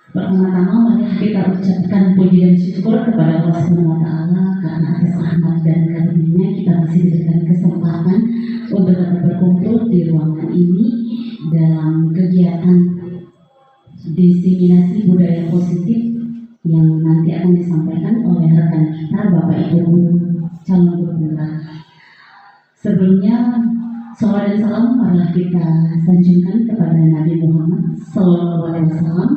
Pertama-tama mari kita ucapkan puji dan syukur kepada Allah Subhanahu wa Ta'ala karena atas rahmat dan karunia kita masih diberikan kesempatan untuk dapat berkumpul di ruangan ini dalam kegiatan diseminasi budaya positif yang nanti akan disampaikan oleh rekan kita Bapak Ibu Guru calon guru penggerak. Sebelumnya salawat dan salam marilah kita sanjungkan kepada Nabi Muhammad SAW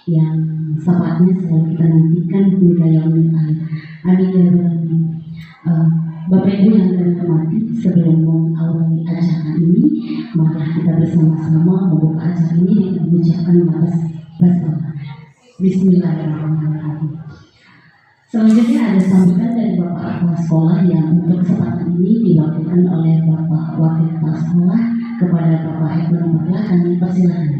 yang syafaatnya selalu kita nantikan hingga yaumil akhir. Amin ya rabbal alamin. Bapak Ibu yang kami hormati, sebelum mengawali acara ini, marilah kita bersama-sama membuka acara ini dengan mengucapkan basmalah. Bismillahirrahmanirrahim. Selanjutnya ada sambutan dari Bapak Kepala Sekolah yang untuk kesempatan ini diwakilkan oleh Bapak Wakil Kepala Sekolah kepada Bapak Ekman Bakla. Kami persilakan.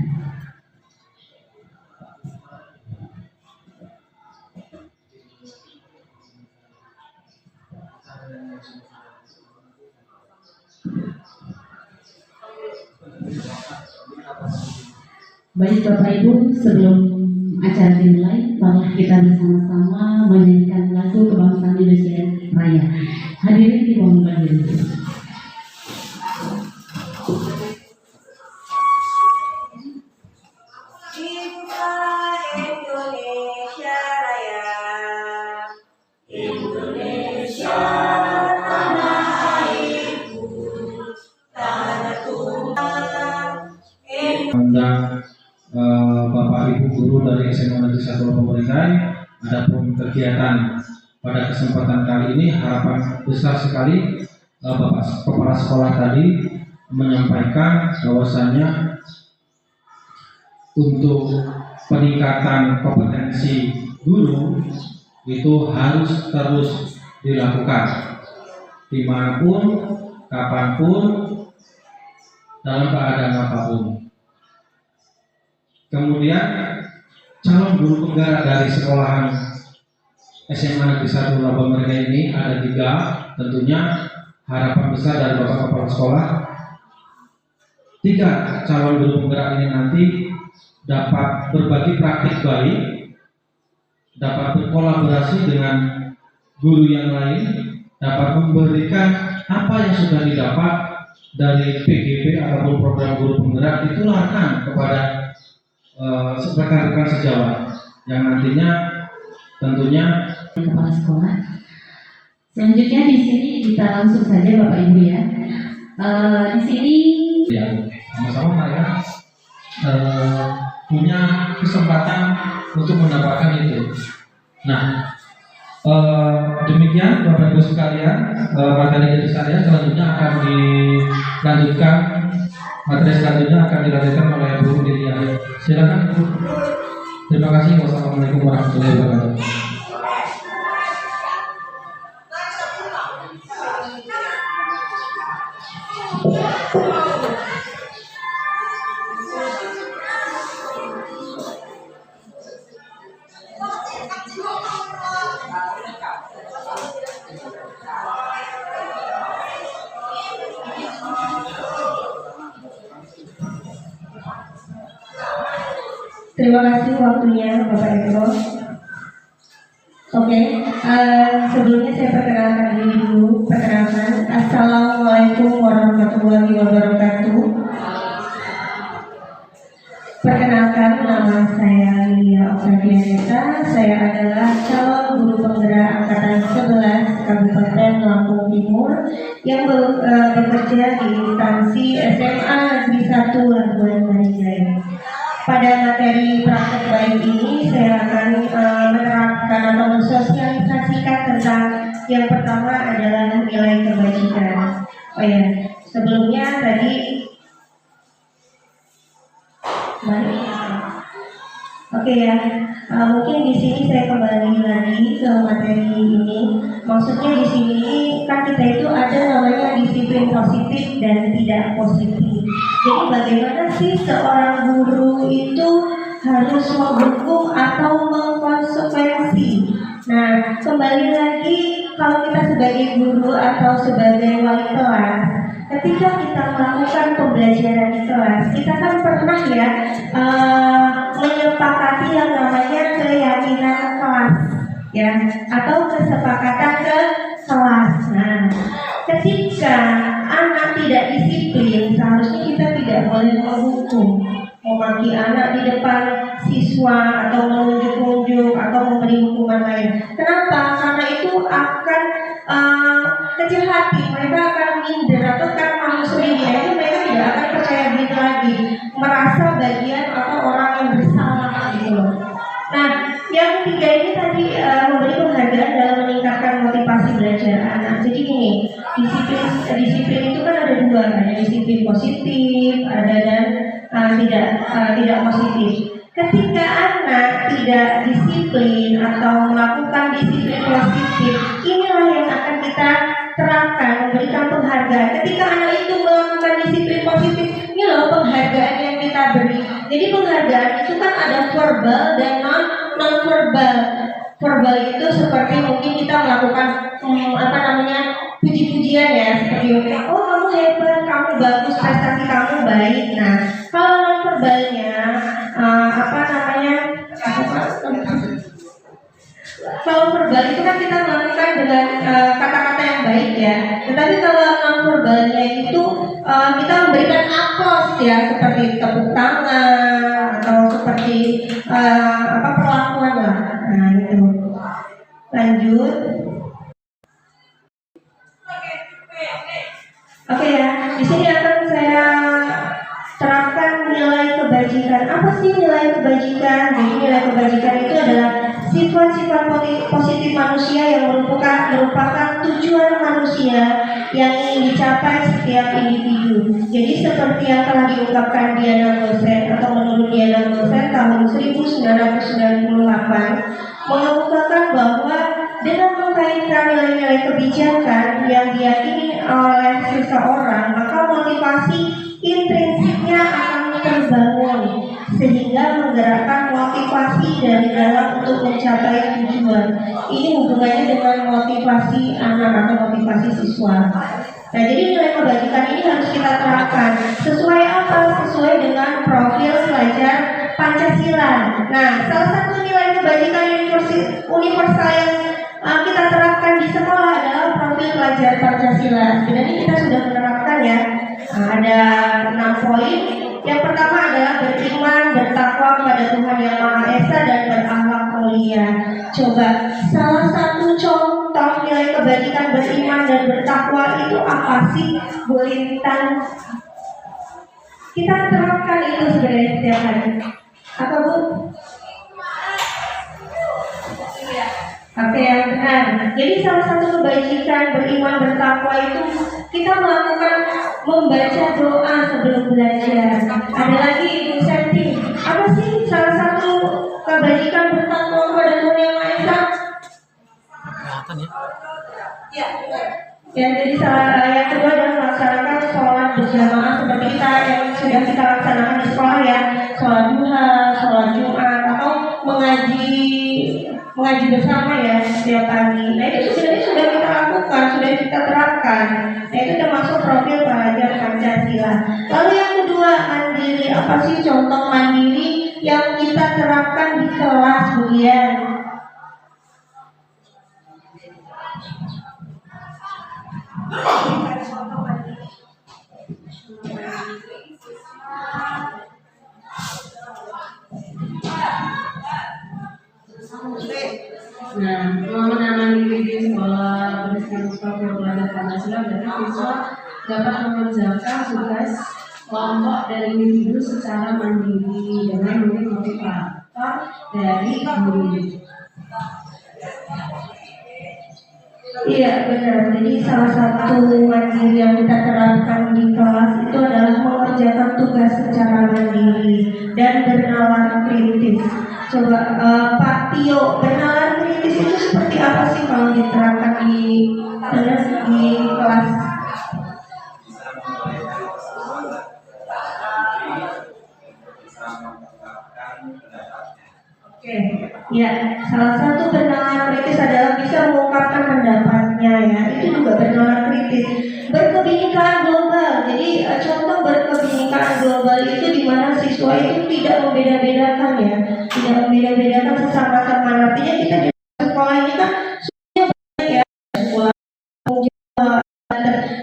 Baik Bapak Ibu, sebelum acara dimulai, marilah kita bersama-sama menyanyikan lagu kebangsaan Indonesia Raya. Hadirin dimohon berdiri. Bapak Ibu guru dari SMA Negeri 1 Pemerintahan, adapun kegiatan pada kesempatan kali ini harapan besar sekali Bapak Kepala Sekolah tadi menyampaikan bahwasanya untuk peningkatan kompetensi guru itu harus terus dilakukan dimanapun, kapanpun, dalam keadaan apapun. Kemudian calon guru penggerak dari sekolahan SMA Negeri 1 Labang Merdeka ini ada 3. Tentunya harapan besar dari Bapak Kepala Sekolah 3 calon guru penggerak ini nanti dapat berbagi praktik baik, dapat berkolaborasi dengan guru yang lain, dapat memberikan apa yang sudah didapat dari PGP ataupun program guru penggerak ditularkan kepada rekan-rekan sejawat yang nantinya tentunya Kepala Sekolah. Selanjutnya di sini kita langsung saja Bapak Ibu ya. Di sini ya sama-sama mereka punya kesempatan untuk mendapatkan itu. Nah, demikian Bapak Ibu sekalian, materi saya selanjutnya akan dilanjutkan. Materi selanjutnya akan dilanjutkan oleh Bu Lilia. Silakan Bu. Terima kasih. Wassalamualaikum warahmatullahi wabarakatuh. Terima kasih waktunya Bapak Ibu. Oke, sebelumnya saya perkenalkan diri dulu. Assalamualaikum warahmatullahi wabarakatuh. Perkenalkan, nama saya Lilia Oktavianita. Saya adalah calon guru penggerak angkatan 11 Kabupaten Lampung Timur yang bekerja di instansi SMA Negeri 1 Labuan Bajo. Pada materi praktek baik ini saya akan menerapkan atau mensosialisasikan tentang yang pertama adalah nilai kebajikan. Oh ya, sebelumnya tadi Oke ya, mungkin di sini saya kembali lagi ke materi ini. Maksudnya di sini kan kita itu ada namanya disiplin positif dan tidak positif. Jadi bagaimana sih seorang guru itu harus mendukung atau mengkonsekuensi? Nah, kembali lagi kalau kita sebagai guru atau sebagai wali kelas, ketika kita melakukan pembelajaran di kelas, kita kan pernah ya menyepakati yang namanya keyakinan kelas, ya, atau kesepakatan ke kelas. Nah, ketika anak tidak disiplin, seharusnya kita tidak boleh menghukum, memaki anak di depan siswa atau menunjuk-nunjuk atau memberi hukuman lain. Kenapa? Karena itu akan kecil hati, mereka akan minder atau karena malu sendiri, itu mereka tidak akan percaya diri lagi, merasa bagian atau orang yang bersalah gitu. Nah, yang ketiga ini tadi memberi penghargaan dalam meningkatkan motivasi belajar anak. Jadi gini, disiplin itu kan ada dua, ada disiplin positif, ada dan tidak positif. Ketika anak tidak disiplin atau melakukan disiplin positif, inilah yang akan kita terapkan, memberikan penghargaan. Ketika anak itu melakukan disiplin positif, ini loh penghargaan yang kita beri. Jadi penghargaan itu kan ada verbal dan non verbal. Verbal itu seperti mungkin kita melakukan puji-pujian ya, seperti oh kamu hebat, kamu bagus, prestasi kamu baik. Nah, kalau non verbalnya kalau verbal itu kan kita melakukan dengan kata-kata yang baik ya. Tetapi kalau non verbalnya itu kita memberikan aplaus ya, seperti tepuk tangan atau seperti perlakuan lah. Nah itu. Lanjut. Oke ya, di sini akan saya terapkan nilai kebajikan. Apa sih nilai kebajikan? Jadi nilai kebajikan itu adalah sifat-sifat positif manusia yang merupakan tujuan manusia yang ingin dicapai setiap individu. Jadi seperti yang telah diungkapkan Diana Gosen atau menurut Diana Gosen tahun 1998 mengemukakan bahwa dengan mengkaitkan nilai-nilai kebijakan yang diyakini oleh seseorang, maka motivasi intrinsiknya akan terbangun sehingga menggerakkan motivasi dari dalam untuk mencapai tujuan. Ini hubungannya dengan motivasi anak atau motivasi siswa. Nah, jadi nilai kebajikan ini harus kita terapkan. Sesuai apa? Sesuai dengan profil pelajar Pancasila. Nah, salah satu nilai kebajikan universal yang kita terapkan di sekolah adalah profil pelajar Pancasila. Sebenarnya kita sudah menerapkan ya. Ada 6 poin. Yang pertama adalah beriman, bertakwa kepada Tuhan Yang Maha Esa dan berakhlak mulia. Coba salah satu contoh nilai kebajikan beriman dan bertakwa itu apa sih, Bu Lintan? Kita terapkan itu sebenarnya setiap hari. Apa Bu? Oke, yang benar. Jadi salah satu kebajikan beriman bertakwa itu kita melakukan membaca doa sebelum belajar. Ada lagi Ibu Santi. Apa sih salah satu kebajikan bertakwa kepada Tuhan Yang Maha Esa? Ya, jadi yang kedua adalah melaksanakan sholat berjamaah seperti yang sudah kita laksanakan di sekolah ya, sholat duha, sholat Jumat, atau mengaji bersama ya setiap pagi. Nah itu sebenarnya sudah kita lakukan, sudah kita terapkan. Nah itu termasuk profil pelajar Pancasila. Lalu yang kedua, mandiri. Apa sih contoh mandiri yang kita terapkan di kelas, Bu Dian? Nah, mengenali diri sekolah berdasarkan profil pelajar Pancasila, berarti siswa dapat mengerjakan tugas kelompok dari individu secara mandiri dengan memberi motivator dari guru. Iya benar. Jadi salah satu mandiri yang kita terapkan di kelas itu adalah mengerjakan tugas secara mandiri dan bernalar kritis. Coba Pak Tio, bernalar kritis itu seperti apa sih kalau diterapkan di kelas? Oke, ya, salah satu pendengar kritis adalah bisa mengungkapkan pendapatnya ya. Itu juga pendengar kritis. Berkebinekaan global. Jadi contoh berkebinekaan global itu di mana siswa itu tidak membeda-bedakan ya, tidak membeda-bedakan sesama teman. Artinya kita di sekolah ini kan semuanya banyak ya, sekolah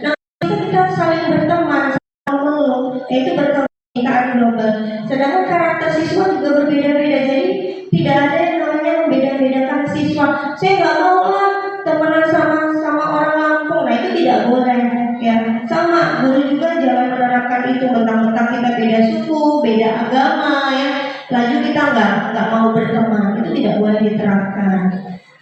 nah kita saling berteman, saling melulu, yaitu berkebinekaan global. Sedangkan karakter siswa juga berbeda-beda. Jadi tidak ada yang namanya membeda-bedakan siswa. Saya nggak mau lah temenan sama orang Lampung. Nah itu tidak boleh ya. Sama guru juga jangan menerapkan itu mentang-mentang kita beda suku, beda agama ya. Lalu kita nggak mau berteman. Itu tidak boleh diterapkan.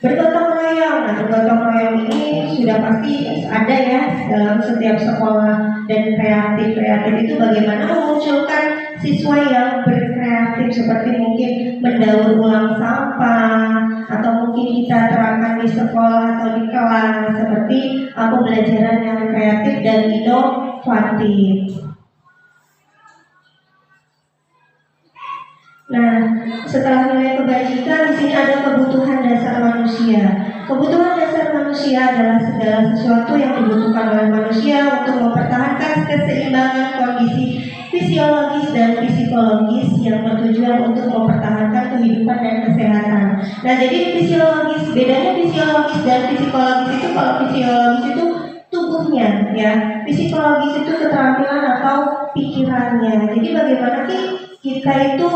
Bergotong royong. Nah bergotong royong ini sudah pasti ada ya dalam setiap sekolah. Dan kreatif itu bagaimana memunculkan siswa yang berkreatif seperti mungkin mendaur ulang sampah atau mungkin kita terapkan di sekolah atau di kelas seperti pembelajaran yang kreatif dan inovatif. Nah, setelah nilai kebajikan, di sini ada kebutuhan dasar manusia. Kebutuhan dasar manusia adalah segala sesuatu yang dibutuhkan oleh manusia untuk mempertahankan keseimbangan kondisi fisiologis dan psikologis yang bertujuan untuk mempertahankan kehidupan dan kesehatan. Nah, jadi fisiologis, bedanya fisiologis dan psikologis itu, kalau fisiologis itu tubuhnya, ya, psikologis itu keterampilan atau pikirannya. Jadi bagaimana sih kita itu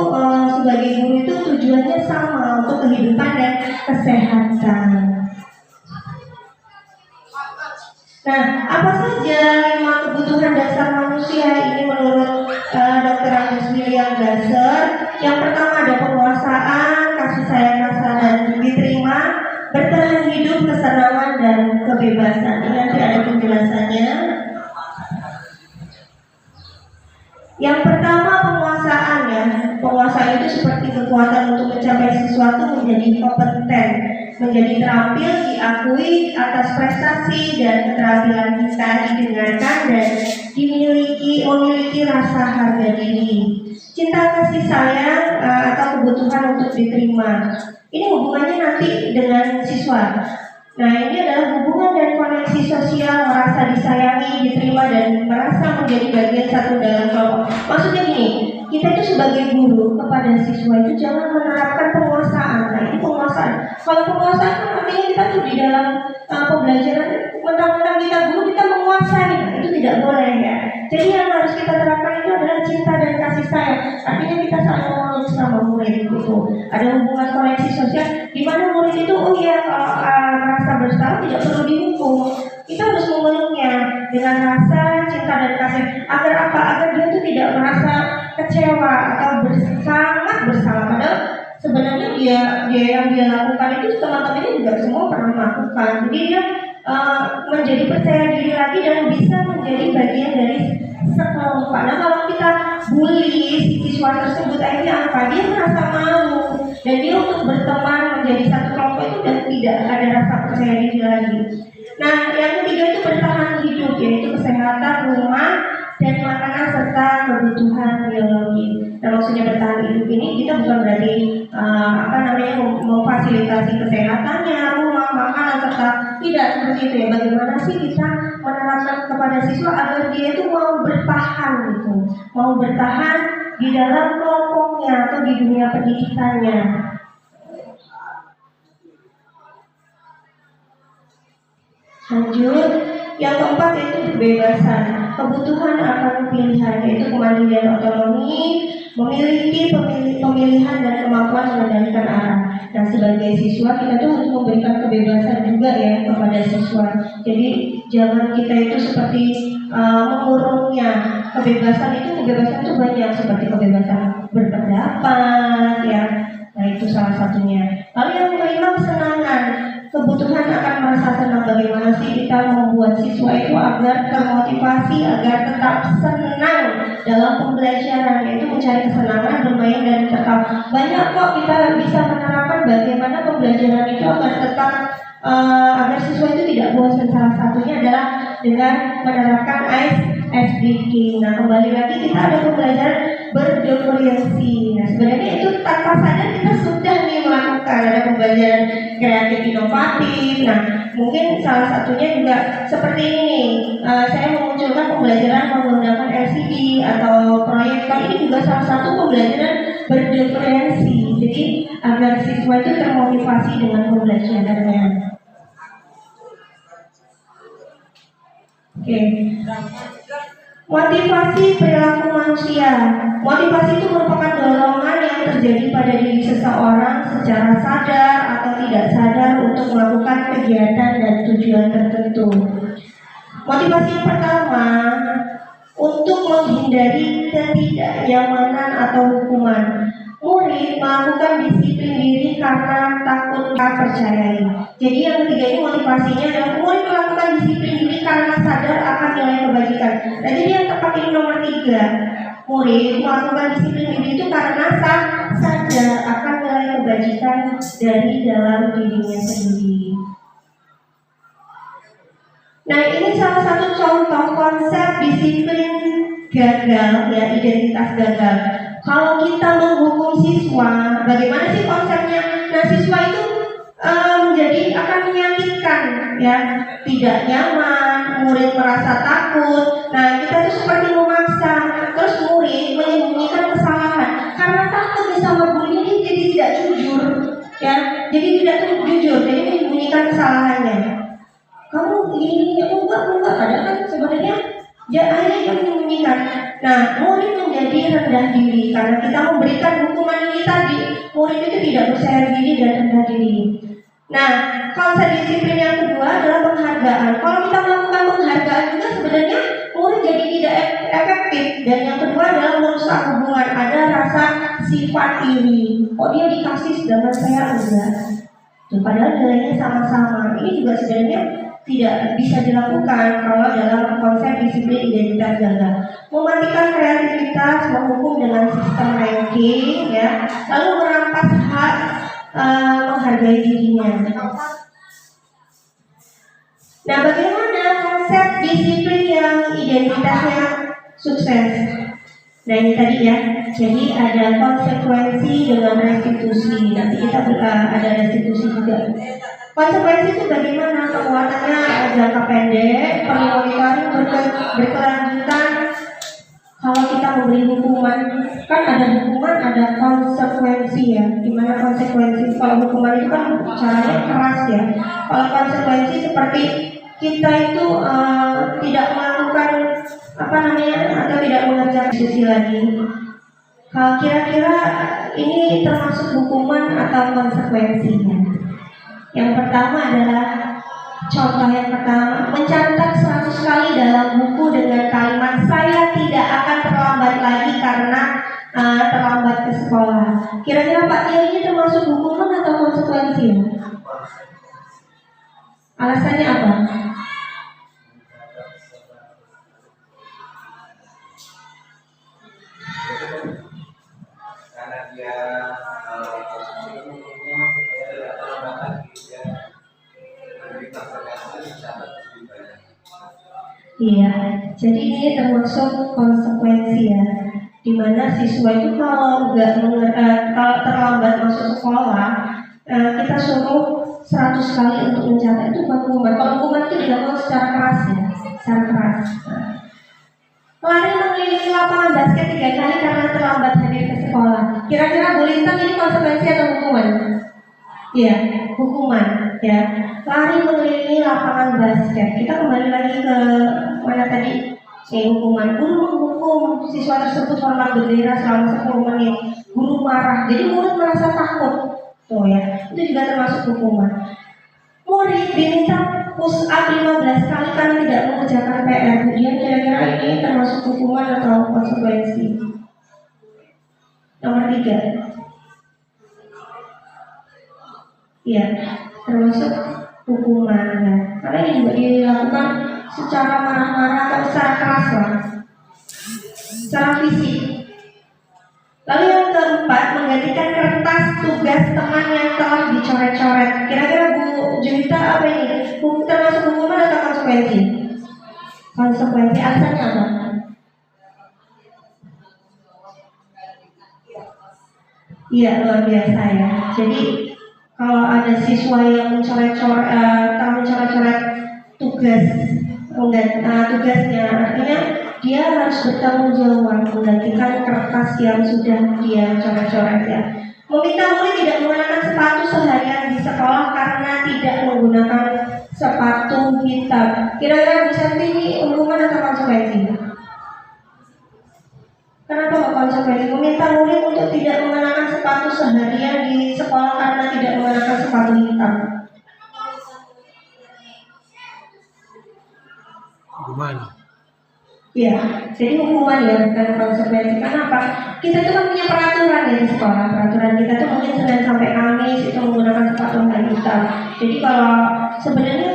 sebagai guru itu tujuannya sama untuk kehidupan dan kesehatan. Nah, apa saja 5 kebutuhan dasar manusia ini menurut Dr. Agus William Gasser? Yang pertama ada penguasaan, kasih sayang rasa dan diterima, bertahan hidup, kesenangan dan kebebasan. Ini nanti ada penjelasannya. Yang pertama penguasaan ya. Penguasaan itu seperti kekuatan untuk mencapai sesuatu menjadi kompeten, menjadi terampil, diakui atas prestasi dan keterampilan kita, didengarkan dan memiliki rasa harga diri. Cinta kasih sayang atau kebutuhan untuk diterima. Ini hubungannya nanti dengan siswa. Nah, ini adalah hubungan dan koneksi sosial, merasa disayangi, diterima, dan merasa menjadi bagian satu dalam kelompok. Maksudnya gini, kita itu sebagai guru kepada siswa itu jangan menerapkan penguasaan. Nah, ini penguasaan. Kalau penguasaan kan artinya kita tuh di dalam pembelajaran, mentang-mentang kita guru, kita menguasai. Nah, itu tidak boleh ya. Jadi yang harus kita terapkan itu adalah cinta dan kasih sayang. Artinya kita saling memeluk sama murid itu. Ada hubungan koneksi sosial di mana murid itu, oh iya, kalau merasa bersalah tidak perlu dihukum. Kita harus memeluknya dengan rasa cinta dan kasih. Agar apa? Agar dia itu tidak merasa kecewa atau sangat bersalah. Padahal sebenarnya dia yang dia lakukan itu teman-temannya juga semua pernah melakukan. Jadi dia menjadi percaya diri lagi dan bisa menjadi bagian dari sekelompok. Nah, kalau kita bully si siswa tersebut, akhirnya apa? Dia merasa malu dan dia untuk berteman menjadi satu kelompok itu dan tidak ada rasa percaya diri lagi. Nah, yang ketiga itu bertahan hidup, yaitu kesehatan, rumah, dan makanan serta kebutuhan biologi. Nah, maksudnya bertahan hidup ini kita bukan berarti memfasilitasi kesehatannya, rumah, makanan serta tidak seperti itu ya. Bagaimana sih kita menerapkan kepada siswa agar dia itu mau bertahan gitu, mau bertahan di dalam kelompoknya atau di dunia pendidikannya. Lanjut, yang keempat yaitu kebebasan. Kebutuhan akan pilihan yaitu kemandirian otonomi, memiliki pemilihan dan kemampuan mengendalikan arah. Nah, sebagai siswa kita tuh harus memberikan kebebasan juga ya kepada siswa. Jadi jangan kita itu seperti mengurungnya. Kebebasan itu banyak, seperti kebebasan berpendapat ya. Nah, itu salah satunya. Lalu yang kelima, kesenangan. Kebutuhan akan merasa senang. Bagaimana sih kita membuat siswa itu agar termotivasi, agar tetap senang dalam pembelajaran, yaitu mencari kesenangan, bermain dan tetap. Banyak kok kita bisa menerapkan bagaimana pembelajaran itu agar tetap agar siswa itu tidak bosan. Salah satunya adalah dengan menerapkan ice breaking. Nah, kembali lagi kita ada pembelajaran berdemokrasi. Nah, sebenarnya itu tanpa sadar kita sudah nih lakukan, ada pembelajaran kreatif inovatif. Nah, mungkin salah satunya juga seperti ini. Saya memunculkan pembelajaran menggunakan LCD atau proyektor. Ini juga salah satu pembelajaran berdiferensi. Jadi agar siswa itu termotivasi dengan pembelajarannya. Oke. Motivasi perilaku manusia. Motivasi itu merupakan dorongan yang terjadi pada diri seseorang secara sadar atau tidak sadar untuk melakukan kegiatan dan tujuan tertentu. Motivasi yang pertama, untuk menghindari ketidaknyamanan atau hukuman. Murid melakukan disiplin diri karena takut tak percayai. Jadi yang ketiga ini motivasinya adalah murid melakukan disiplin diri karena sadar akan nilai kebajikan. Nah, jadi yang tepat ini nomor 3. Murid melakukan disiplin diri itu karena sadar akan nilai kebajikan dari dalam dirinya sendiri. Nah, ini salah satu contoh konsep disiplin gagal, ya, identitas gagal. Kalau kita menghukum siswa, bagaimana sih konsepnya? Nah, siswa itu menjadi akan menyakitkan, ya, tidak nyaman, murid merasa takut. Nah, kita tuh seperti memaksa, terus murid menyembunyikan kesalahan karena takut sama gurunya, dia jadi tidak jujur, ya, jadi tidak jujur, jadi menyembunyikan kesalahannya. Kamu ini enggak, ada kan sebenarnya akhirnya dia menyembunyikan. Nah, murid menjadi rendah diri karena kita memberikan hukuman ini tadi. Murid itu tidak percaya diri dan rendah diri. Nah, konsep disiplin yang kedua adalah penghargaan. Kalau kita melakukan penghargaan juga sebenarnya murid jadi tidak efektif. Dan yang kedua adalah merusak hubungan. Ada rasa sifat iri. Oh, dia dikasih sedangkan saya enggak. Padahal nilainya sama-sama. Ini juga sebenarnya tidak bisa dilakukan kalau dalam konsep disiplin identitas gagal. Mematikan kreativitas, menghukum dengan sistem ranking, ya, lalu merampas hak menghargai dirinya. Nah, bagaimana konsep disiplin yang identitasnya sukses? Nah, ini tadi ya. Jadi ada konsekuensi dengan restitusi. Nanti kita ada restitusi juga. Konsekuensi itu bagaimana? Penguatannya jangka pendek, monitoring berkelanjutan. Kalau kita memberi hukuman, kan ada hukuman, ada konsekuensi, ya. Dimana konsekuensi? Kalau hukuman itu kan caranya keras, ya. Kalau konsekuensi seperti kita itu tidak melakukan atau tidak mengerjakan diskusi lagi. Kalau kira-kira ini termasuk hukuman atau konsekuensinya? Yang pertama adalah contoh yang pertama, mencatat 100 kali dalam buku dengan kalimat saya tidak akan terlambat lagi karena terlambat ke sekolah. Kira-kira Pak Tio ini termasuk hukuman atau konsekuensi? Alasannya apa? Karena dia iya, jadi ini termasuk konsekuensi, ya, dimana siswa itu kalau terlambat masuk sekolah, kita suruh 100 kali untuk mencatat, itu bukan hukuman. Kalau hukuman itu dilakukan secara keras, ya, secara keras. Lari mengelilingi lapangan basket 3 kali karena terlambat hadir ke sekolah. Kira-kira Bu Lintang ini konsekuensi atau hukuman? Iya, hukuman, ya. Lari mengelilingi lapangan basket. Kita kembali lagi ke mana tadi? Hukuman. Guru menghukum siswa tersebut hormat bendera selama 10 menit. Guru marah. Jadi murid merasa takut. Tuh, ya. Itu juga termasuk hukuman. Murid diminta push up 15 kali karena tidak mengerjakan PR. Kemudian kira-kira ini termasuk hukuman atau konsekuensi? Nomor 3. Iya, termasuk hukuman, ya. Karena ini juga dilakukan secara marah-marah atau secara keras, lah, secara fisik. Lalu yang keempat, menggantikan kertas tugas teman yang telah dicoret-coret. Kira-kira Bu Juwita apa ini? Termasuk hukuman atau konsekuensi? Konsekuensi. Alasannya apa? Iya, luar biasa, ya. Jadi kalau ada siswa yang mencoret-coret tugas tugasnya, artinya dia harus bertanggung jawab menggantikan kertas yang sudah dia coret-coret ya. Meminta murid tidak mengenakan sepatu seharian di sekolah karena tidak menggunakan sepatu hitam. Kira-kira bisa ini hukuman atau konsekuensi? Kenapa nggak konsekuensi? Meminta murid untuk tidak mengenakan sepatu seharian di sekolah karena tidak mengenakan sepatu hitam. Gimana? Ya, jadi hukuman ya, bukan konsekuensi. Kenapa? Kita tuh kan punya peraturan ya di sekolah. Peraturan kita tuh mungkin Senin sampai Kamis itu menggunakan sepatu hitam. Jadi kalau sebenarnya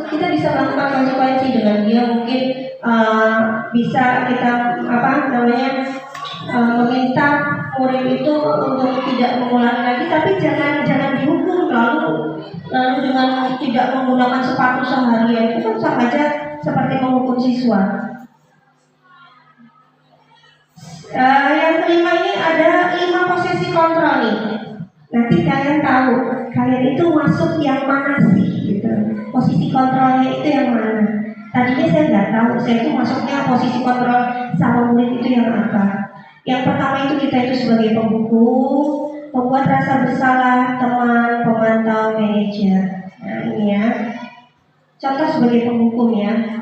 kita bisa melakukan konsekuensi dengan dia mungkin bisa kita meminta murid itu untuk tidak mengulangi lagi, tapi jangan dihukum lalu dengan tidak menggunakan sepatu seharian itu kan sama aja seperti menghukum siswa. Yang kelima ini ada 5 posisi kontrol nih. Nanti kalian tahu kalian itu masuk yang mana sih gitu. Posisi kontrolnya itu yang mana. Tadinya saya nggak tahu, saya itu masuknya posisi kontrol sama murid itu yang apa. Yang pertama itu kita itu sebagai penghukum, pembuat rasa bersalah, teman, pemantau, manajer. Nah ini ya, contoh sebagai penghukum ya.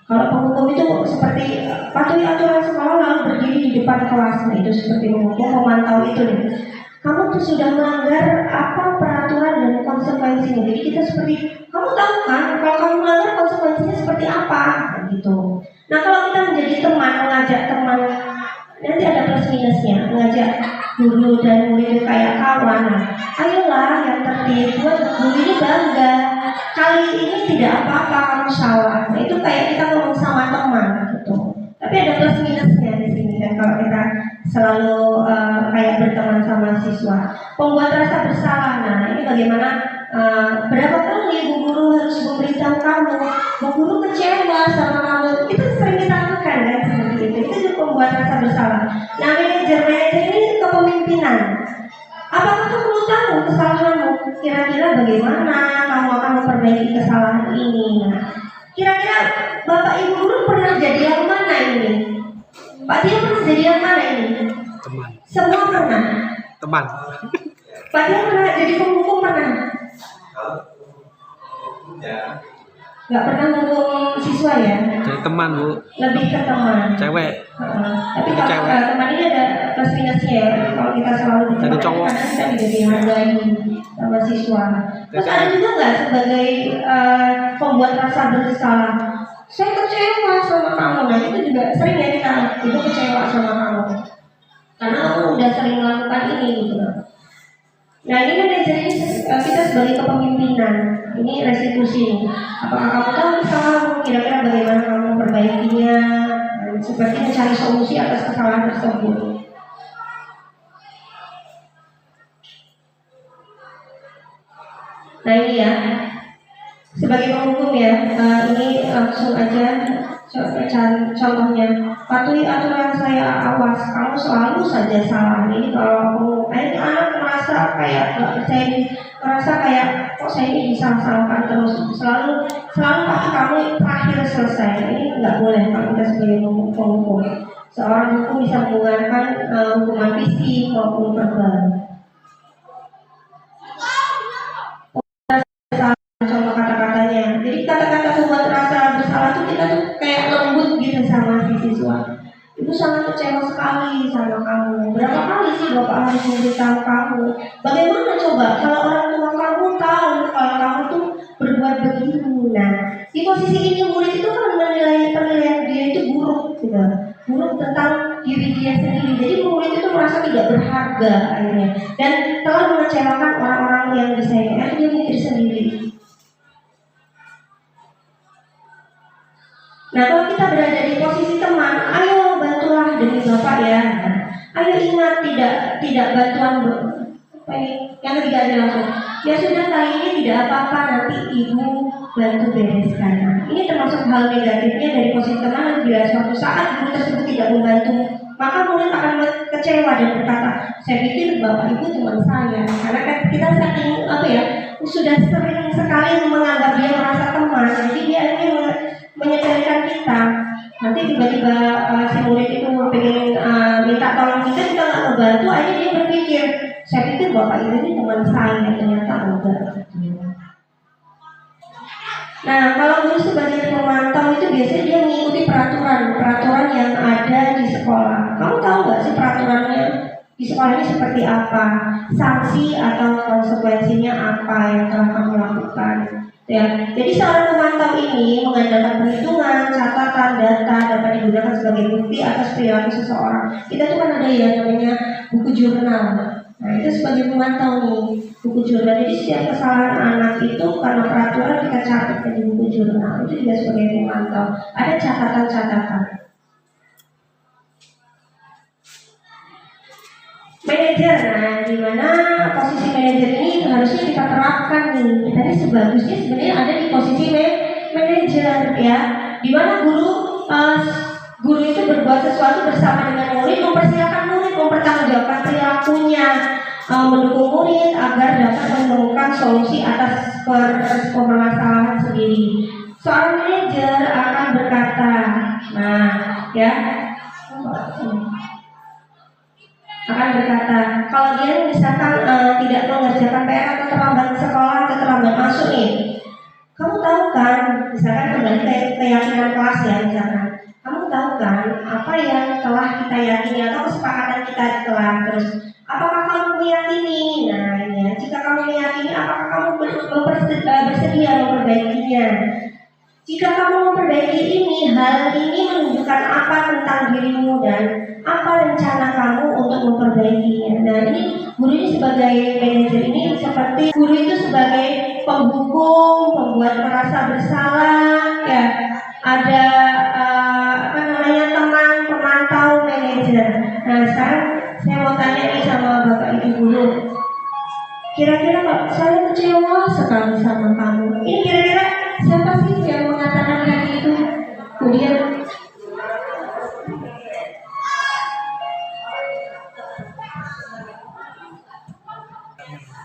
Kalau penghukum itu seperti patuhi aturan sekolah lalu berdiri di depan kelas, nah itu seperti penghukum. Pemantau itu nih, kamu tuh sudah melanggar apa peraturan dan konsekuensinya. Jadi kita seperti, kamu tahu kan kalau kamu melanggar konsekuensinya seperti apa, gitu. Nah kalau kita menjadi teman, mengajak teman, nanti ada plus minusnya, mengajak guru dan murid itu kayak kawan. Ayolah yang tertib, buat guru ini bangga. Kali ini tidak apa-apa kamu salah. Nah itu kayak kita ngomong sama teman gitu. Tapi ada plus minusnya di sini kan kalau kita selalu kayak berteman sama siswa. Pembuat rasa bersalah. Nah ini bagaimana berapa kali bu guru harus memberitahu kamu, bu guru kecewa sama kamu. Itu sering kita lakukan kan seperti itu. Itu juga pembuat rasa bersalah. Nah manajer ini kepemimpinan. Apakah kamu perlu tahu kesalahanmu? Kira-kira bagaimana kamu akan memperbaiki kesalahan ini? Nah, kira-kira Bapak Ibu guru pernah jadi yang mana ini? Pak Dia pernah jadi yang mana ini? Teman. Semua pernah. Teman. Pak Dia pernah jadi penghukum pernah? Gak pernah menghukum siswa ya? Jadi teman bu. Lebih ke teman. Cewek. Tapi Jadi kalau cewek. teman ini ada plus minusnya ya. Kalau kita selalu Jadi cowok. kadang kita tidak dihargai sama siswa. Terus ada juga nggak sebagai pembuat rasa bersalah? Saya kecewa sama kamu. Nah itu juga sering ya kita itu kecewa sama kamu. Karena kamu udah sering melakukan ini gitu. Nah ini manajer ini kita sebagai kepemimpinan. Ini restitusi. Apakah kamu tahu kesalahanmu? Kira-kira bagaimana kamu memperbaikinya? Seperti mencari solusi atas kesalahan tersebut. Nah ini ya, sebagai penghukum ya, ini langsung aja contohnya. Patuhi aturan saya, awas kamu selalu saja salah. Ini kalau ini anak merasa kayak nggak percaya, merasa kayak kok saya ini disalah-salahkan terus, selalu pasti kamu terakhir selesai. Ini nggak boleh kalau kita sebagai penghukum. Seorang hukum bisa menggunakan hukuman fisik maupun verbal. Contoh kata-katanya. Jadi kata-kata pembuat rasa bersalah itu kita tuh kayak lembut gitu sama si siswa. Itu sangat kecewa sekali sama kamu. Berapa kali sih Bapak harus memberitahu kamu? Bagaimana coba kalau orang tua kamu tahu kalau kamu tuh berbuat begini? Nah, di posisi ini murid itu kan menilai penilaian dia itu buruk gitu. Buruk tentang diri dia sendiri. Jadi murid itu merasa tidak berharga akhirnya dan telah mengecewakan orang-orang yang disayangnya. Dia mikir sendiri. Nah kalau kita berada di posisi teman, ayo bantulah demi Bapak ya. Ayo ingat tidak bantuan yang ketiga aja langsung. Ya sudah kali ini tidak apa-apa, nanti ibu bantu bereskan. Nah, ini termasuk hal negatifnya dari posisi teman. Bila suatu saat guru tersebut tidak membantu, maka murid akan kecewa dan berkata, saya pikir Bapak Ibu teman saya. Karena kan kita saking sudah sering sekali menganggap dia merasa teman, jadi dia ingin menyepelekan kita. Nanti tiba-tiba si murid itu pengen minta tolong kita nggak ngebantu, aja dia berpikir, saya pikir bapak ini teman saya, ternyata enggak. Nah, kalau guru sebagai pemantau itu biasanya dia mengikuti peraturan yang ada di sekolah. Kamu tahu nggak sih peraturannya di sekolah ini seperti apa? Sanksi atau konsekuensinya apa yang telah kamu lakukan? Ya, jadi seorang pemantau ini mengandalkan perhitungan, catatan, data dapat digunakan sebagai bukti atas perilaku seseorang. Kita tuh kan ada ya namanya buku jurnal. Nah, itu sebagai pemantau nih, buku jurnal. Jadi setiap kesalahan anak itu karena peraturan kita catat di buku jurnal. Itu juga sebagai pemantau. Ada catatan-catatan. Manajer, nah di mana posisi manajer ini harusnya kita terapkan nih. Kita ini sebagusnya sebenarnya ada di posisi manajer ya. Di mana guru itu berbuat sesuatu bersama dengan murid, mempersiapkan murid, mempertanggungjawabkan perilakunya, mendukung murid agar dapat menemukan solusi atas permasalahan sendiri. Seorang manajer akan berkata, nah ya. Akan berkata, kalau dia misalkan tidak mengerjakan PR atau terlambat sekolah atau terlambat masuk nih, kamu tahu kan, misalkan kembali ke keyakinan kelas ya, misalkan kamu tahu kan apa yang telah kita yakini atau kesepakatan kita di kelas, terus apakah kamu meyakini? Nah ini ya, jika kamu meyakini, apakah kamu bersedia memperbaikinya? Jika kamu memperbaiki ini, hal ini menunjukkan apa tentang dirimu dan apa rencana kamu untuk memperbaikinya. Nah ini guru ini sebagai manajer ini seperti guru itu sebagai penghukum, pembuat merasa bersalah, ya ada teman pemantau manajer. Nah sekarang saya mau tanya nih sama bapak ibu guru, kira-kira Pak, saya kecewa sekali sama kamu. Ini kira-kira siapa sih yang mengatakan kayak gitu? Kemudian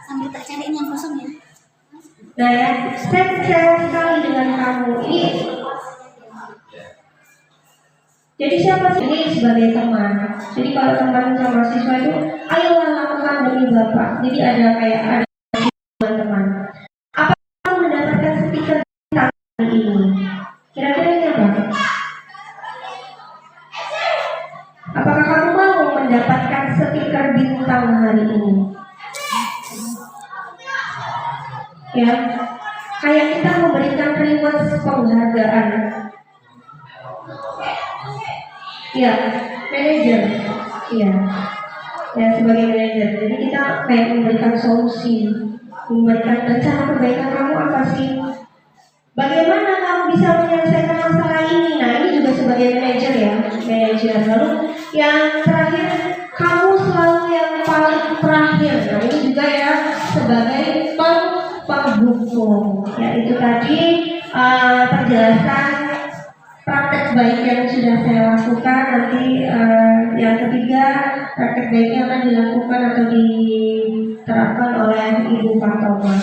sambil tak cariin yang kosong ya. nah ya, saya kecewa sekali dengan kamu. Ini jadi siapa sih ini sebagai teman? Jadi kalau teman sama siswa itu, ayolah lakukan demi bapak. Jadi ada teman. Apa kamu mendapatkan stiker bintang hari ini? Kira-kira ini apa? Apakah kamu mau mendapatkan stiker bintang hari ini? Ya, kayak kita memberikan reward penghargaan. Ya, manajer. Iya. Ya, sebagai manajer. Jadi kita kayak memberikan solusi, memberikan rencana perbaikan kamu apa sih? Bagaimana kamu bisa menyelesaikan masalah ini? Nah, ini juga sebagai manajer ya, manajer. Lalu yang terakhir, kamu selalu yang paling terakhir. Nah, ini juga ya sebagai penghukum. Ya, itu tadi penjelasan praktek baik yang sudah saya lakukan. Nanti yang ketiga, praktek baik yang akan dilakukan atau diterapkan oleh Ibu Fatoma.